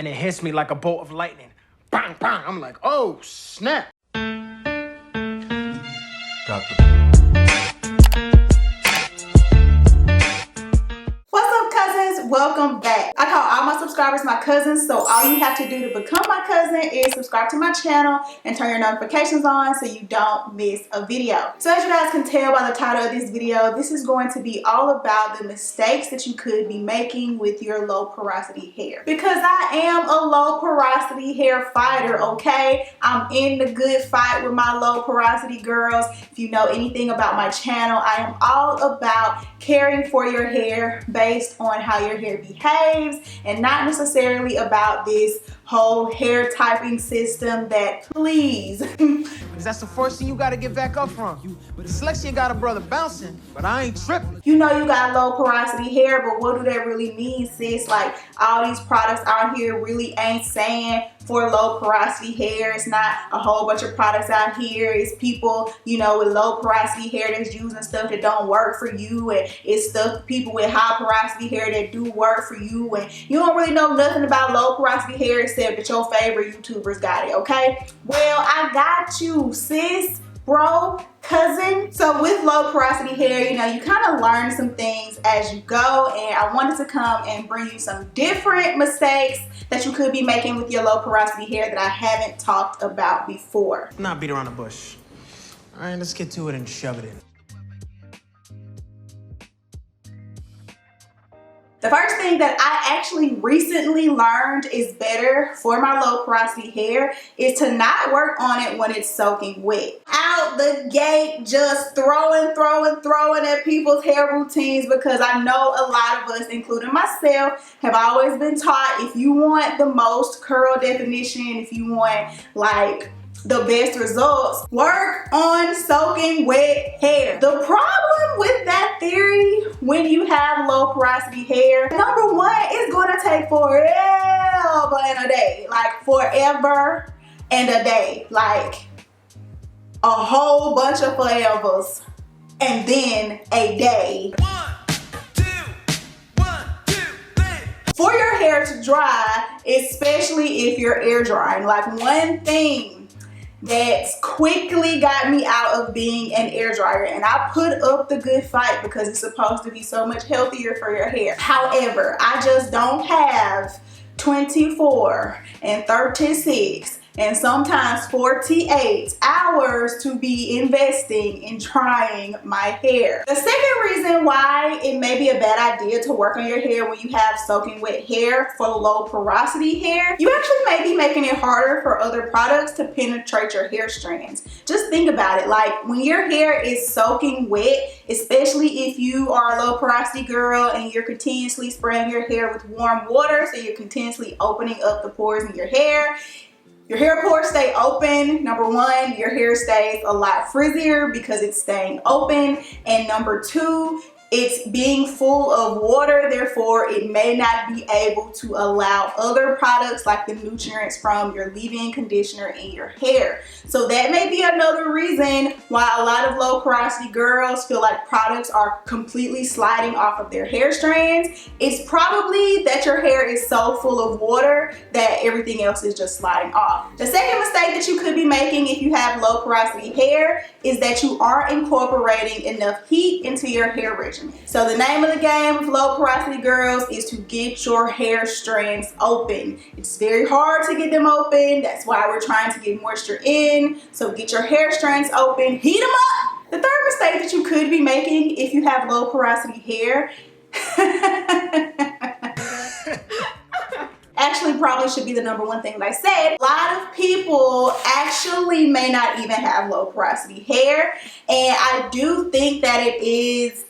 and it hits me like a bolt of lightning. Bang, bang. I'm like, oh, snap. Got the Welcome back. I call all my subscribers my cousins, so all you have to do to become my cousin is subscribe to my channel and turn your notifications on so you don't miss a video. So as you guys can tell by the title of this video, this is going to be all about the mistakes that you could be making with your low porosity hair. Because I am a low porosity hair fighter, okay? I'm in the good fight with my low porosity girls. If you know anything about my channel, I am all about caring for your hair based on how your hair behaves and not necessarily about this whole hair typing system that, please. Because that's the first thing you got to get back up from. Dyslexia got a brother bouncing, but I ain't tripping. You know you got low porosity hair, but what do that really mean, sis? Like, all these products out here really ain't saying for low porosity hair. It's not a whole bunch of products out here. It's people, you know, with low porosity hair that's using stuff that don't work for you, and it's stuff people with high porosity hair that do work for you, and you don't really know nothing about low porosity hair except that your favorite YouTubers got it, okay? Well, I got you, sis, bro, cousin. So with low porosity hair, you know, you kind of learn some things as you go, and I wanted to come and bring you some different mistakes that you could be making with your low porosity hair that I haven't talked about before. Not beat around the bush. All right, let's get to it and shove it in. The first thing that I actually recently learned is better for my low porosity hair is to not work on it when it's soaking wet. Out the gate, just throwing at people's hair routines, because I know a lot of us, including myself, have always been taught if you want the most curl definition, if you want like the best results, work on soaking wet hair. The problem with that theory when you have low porosity hair, number one, it's gonna take forever and a day, like forever and a day, like a whole bunch of forevers and then a day. 1, 2, 3. For your hair to dry, especially if you're air drying, like one thing that's quickly got me out of being an air dryer, and I put up the good fight because it's supposed to be so much healthier for your hair. However, I just don't have 24 and 36 and sometimes 48 hours to be investing in drying my hair. The second reason why it may be a bad idea to work on your hair when you have soaking wet hair for low porosity hair, you actually may be making it harder for other products to penetrate your hair strands. Just think about it, like when your hair is soaking wet, especially if you are a low porosity girl and you're continuously spraying your hair with warm water, so you're continuously opening up the pores in your hair pores stay open. Number one, your hair stays a lot frizzier because it's staying open. And number two, it's being full of water, therefore it may not be able to allow other products like the nutrients from your leave-in conditioner in your hair. So that may be another reason why a lot of low porosity girls feel like products are completely sliding off of their hair strands. It's probably that your hair is so full of water that everything else is just sliding off. The second mistake that you could be making if you have low porosity hair is that you aren't incorporating enough heat into your hair regimen. So the name of the game with low porosity girls is to get your hair strands open. It's very hard to get them open. That's why we're trying to get moisture in. So get your hair strands open, heat them up. The third mistake that you could be making if you have low porosity hair actually probably should be the number one thing that I said. A lot of people actually may not even have low porosity hair, and I do think that it is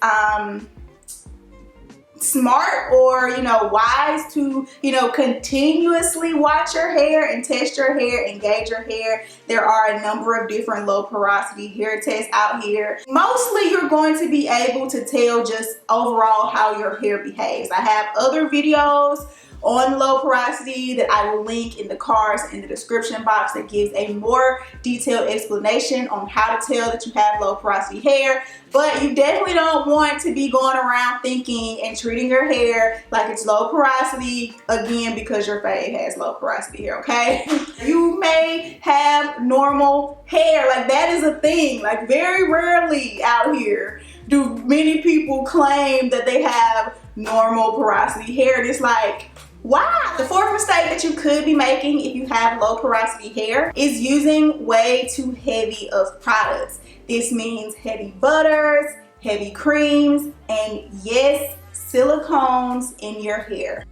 smart or, you know, wise to, you know, continuously watch your hair and test your hair and gauge your hair. There are a number of different low porosity hair tests out here. Mostly you're going to be able to tell just overall how your hair behaves. I have other videos on low porosity that I will link in the cards in the description box that gives a more detailed explanation on how to tell that you have low porosity hair. But you definitely don't want to be going around thinking and treating your hair like it's low porosity again because your fave has low porosity hair, okay? You may have normal hair, like that is a thing. Like very rarely out here do many people claim that they have normal porosity hair. And it's like, why? The fourth mistake that you could be making if you have low porosity hair is using way too heavy of products. This means heavy butters, heavy creams, and yes, silicones in your hair.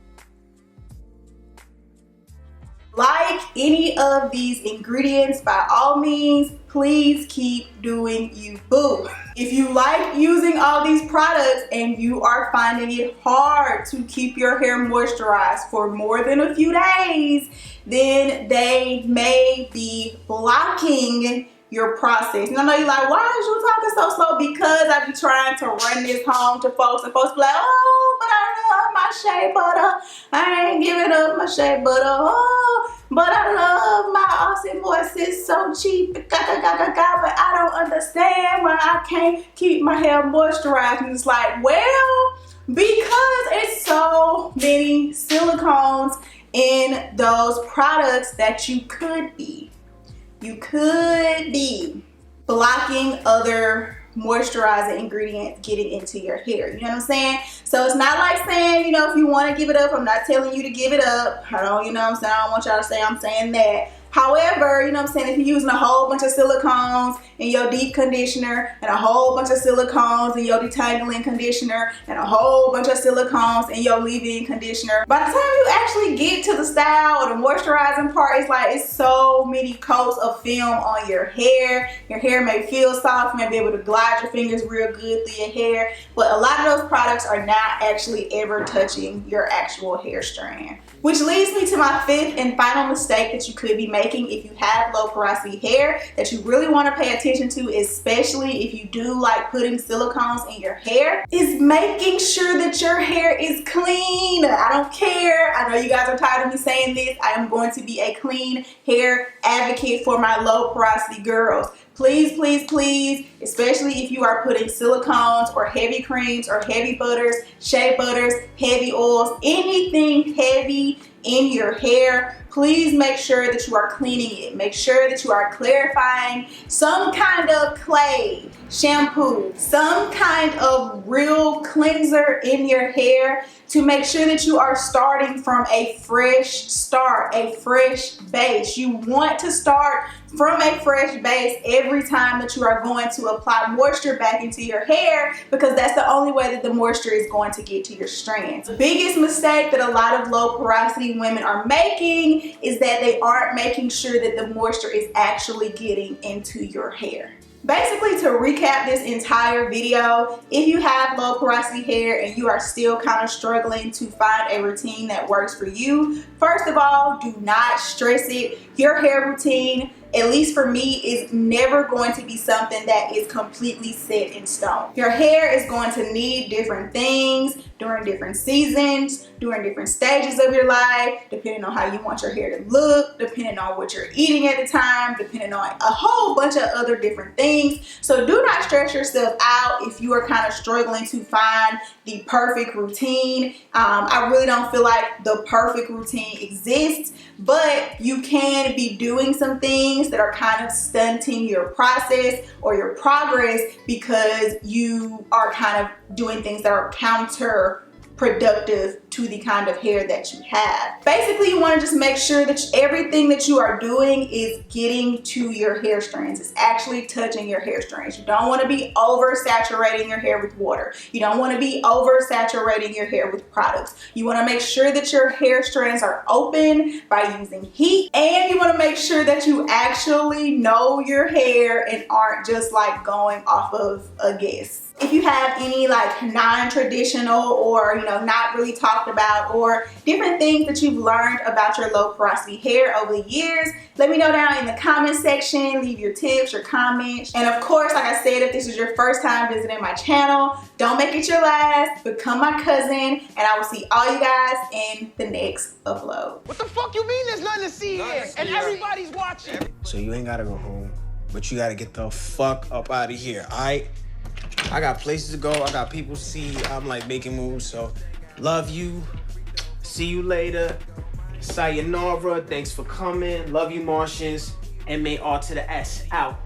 Like any of these ingredients, by all means, please keep doing you, boo. If you like using all these products and you are finding it hard to keep your hair moisturized for more than a few days, then they may be blocking your process. And I know you're like, why is you talking so slow? Because I be trying to run this home to folks, and folks be like, oh, but I love my shea butter. I ain't giving up my shea butter. Oh, but I love my Aussie It's so cheap. But I don't understand why I can't keep my hair moisturized. And it's like, well, because it's so many silicones in those products that you could be blocking other moisturizing ingredients getting into your hair. You know what I'm saying? So it's not like saying, you know, if you want to give it up, I'm not telling you to give it up. I don't, you know what I'm saying? I don't want y'all to say I'm saying that. However, you know what I'm saying, if you're using a whole bunch of silicones in your deep conditioner and a whole bunch of silicones in your detangling conditioner and a whole bunch of silicones in your leave-in conditioner, by the time you actually get to the style or the moisturizing part, it's like it's so many coats of film on your hair. Your hair may feel soft, you may be able to glide your fingers real good through your hair, but a lot of those products are not actually ever touching your actual hair strand. Which leads me to my fifth and final mistake that you could be making if you have low porosity hair that you really want to pay attention to, especially if you do like putting silicones in your hair, is making sure that your hair is clean. I don't care. I know you guys are tired of me saying this. I am going to be a clean hair advocate for my low porosity girls. Please, please, please, especially if you are putting silicones or heavy creams or heavy butters, shea butters, heavy oils, anything heavy in your hair, please make sure that you are cleaning it. Make sure that you are clarifying some kind of clay, shampoo, some kind of real cleanser in your hair to make sure that you are starting from a fresh start, a fresh base. You want to start from a fresh base every time that you are going to apply moisture back into your hair, because that's the only way that the moisture is going to get to your strands. The biggest mistake that a lot of low porosity women are making is that they aren't making sure that the moisture is actually getting into your hair. Basically, to recap this entire video, if you have low porosity hair and you are still kind of struggling to find a routine that works for you, first of all, do not stress it. Your hair routine, at least for me, is never going to be something that is completely set in stone. Your hair is going to need different things during different seasons, during different stages of your life, depending on how you want your hair to look, depending on what you're eating at the time, depending on a whole bunch of other different things. So do not stress yourself out if you are kind of struggling to find the perfect routine. I really don't feel like the perfect routine exists, but you can be doing some things that are kind of stunting your process or your progress because you are kind of doing things that are counterproductive to the kind of hair that you have. Basically, you want to just make sure that everything that you are doing is getting to your hair strands. It's actually touching your hair strands. You don't want to be oversaturating your hair with water. You don't want to be oversaturating your hair with products. You want to make sure that your hair strands are open by using heat, and you want to make sure that you actually know your hair and aren't just like going off of a guess. If you have any like non-traditional or not really talked about or different things that you've learned about your low porosity hair over the years, let me know down in the comment section. Leave your tips, your comments, and of course, like I said, if this is your first time visiting my channel, don't make it your last. Become my cousin, and I will see all you guys in the next upload. What the fuck you mean there's nothing to see here? And everybody's watching. So you ain't gotta go home, but you gotta get the fuck up out of here, all right? I got places to go, I got people to see, I'm like making moves, so love you, see you later, sayonara, thanks for coming, love you Martians, MAR to the S, out.